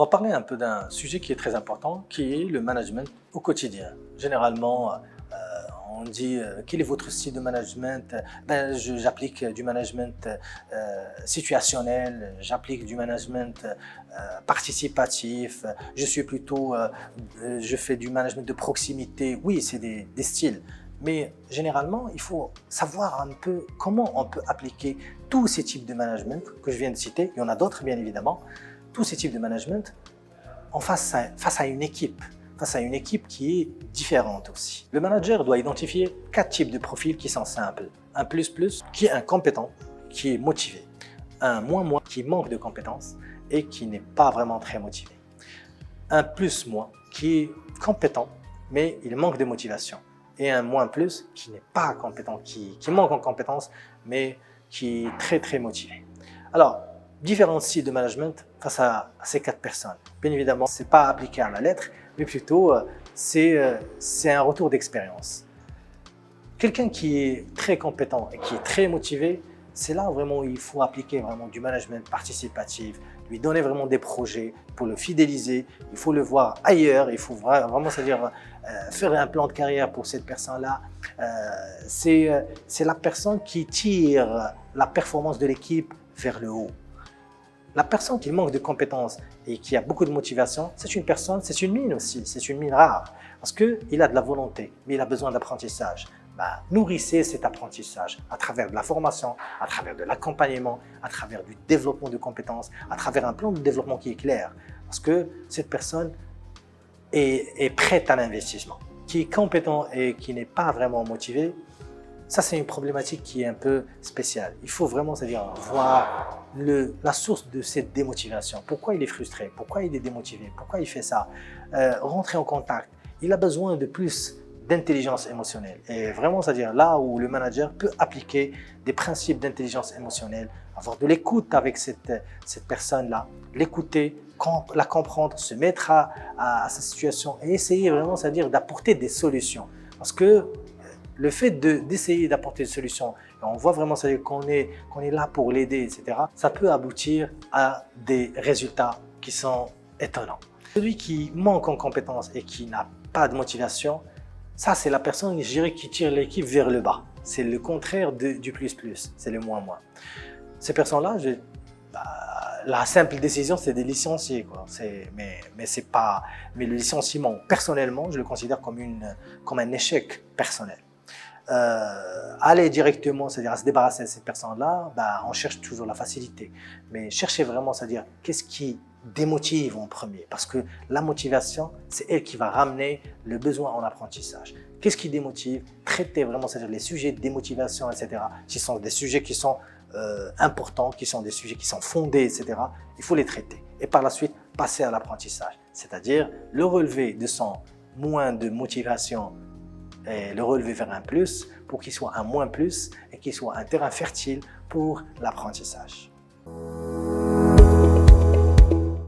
On va parler un peu d'un sujet qui est très important, qui est le management au quotidien. Généralement, on dit quel est votre style de management? J'applique du management situationnel, j'applique du management participatif, je fais du management de proximité. Oui, c'est des styles. Mais généralement, il faut savoir un peu comment on peut appliquer tous ces types de management que je viens de citer. Il y en a d'autres, bien évidemment. Tous ces types de management face à une équipe qui est différente aussi. Le manager doit identifier 4 types de profils qui sont simples. Un plus, qui est incompétent, qui est motivé. Un moins, qui manque de compétences et qui n'est pas vraiment très motivé. Un plus-moins, qui est compétent, mais il manque de motivation. Et un moins plus, qui n'est pas compétent, qui manque en compétences, mais qui est très motivé. Alors, différents styles de management face à ces 4 personnes. Bien évidemment, ce n'est pas appliqué à la lettre, mais plutôt c'est un retour d'expérience. Quelqu'un qui est très compétent et qui est très motivé, c'est là vraiment où il faut appliquer vraiment du management participatif, lui donner vraiment des projets pour le fidéliser, il faut le voir ailleurs, il faut vraiment, c'est-à-dire faire un plan de carrière pour cette personne-là. C'est la personne qui tire la performance de l'équipe vers le haut. La personne qui manque de compétences et qui a beaucoup de motivation, c'est une personne, c'est une mine aussi, c'est une mine rare. Parce qu'il a de la volonté, mais il a besoin d'apprentissage. Nourrissez cet apprentissage à travers de la formation, à travers de l'accompagnement, à travers du développement de compétences, à travers un plan de développement qui est clair. Parce que cette personne est prête à l'investissement. Qui est compétent et qui n'est pas vraiment motivé, ça, c'est une problématique qui est un peu spéciale. Il faut vraiment, c'est-à-dire voir la source de cette démotivation. Pourquoi il est frustré? Pourquoi il est démotivé? Pourquoi il fait ça? Rentrer en contact. Il a besoin de plus d'intelligence émotionnelle. Et vraiment, c'est-à-dire là où le manager peut appliquer des principes d'intelligence émotionnelle, avoir de l'écoute avec cette personne-là, l'écouter, la comprendre, se mettre à sa situation et essayer vraiment, c'est-à-dire d'apporter des solutions. Parce que le fait d'essayer d'apporter des solutions, et on voit vraiment qu'on est là pour l'aider, etc., ça peut aboutir à des résultats qui sont étonnants. Celui qui manque en compétences et qui n'a pas de motivation, ça c'est la personne, je dirais, qui tire l'équipe vers le bas. C'est le contraire du plus, c'est le moins. Ces personnes-là, la simple décision, c'est de licencier, quoi. Mais le licenciement, personnellement, je le considère comme un échec personnel. Aller directement, c'est-à-dire à se débarrasser de cette personne-là, on cherche toujours la facilité. Mais cherchez vraiment, c'est-à-dire qu'est-ce qui démotive en premier? Parce que la motivation, c'est elle qui va ramener le besoin en apprentissage. Qu'est-ce qui démotive? Traitez vraiment, c'est-à-dire les sujets de démotivation, etc. Ce sont des sujets qui sont importants, qui sont des sujets qui sont fondés, etc. Il faut les traiter. Et par la suite, passer à l'apprentissage. C'est-à-dire le relever de son moins de motivation et le relever vers un plus pour qu'il soit un moins plus et qu'il soit un terrain fertile pour l'apprentissage.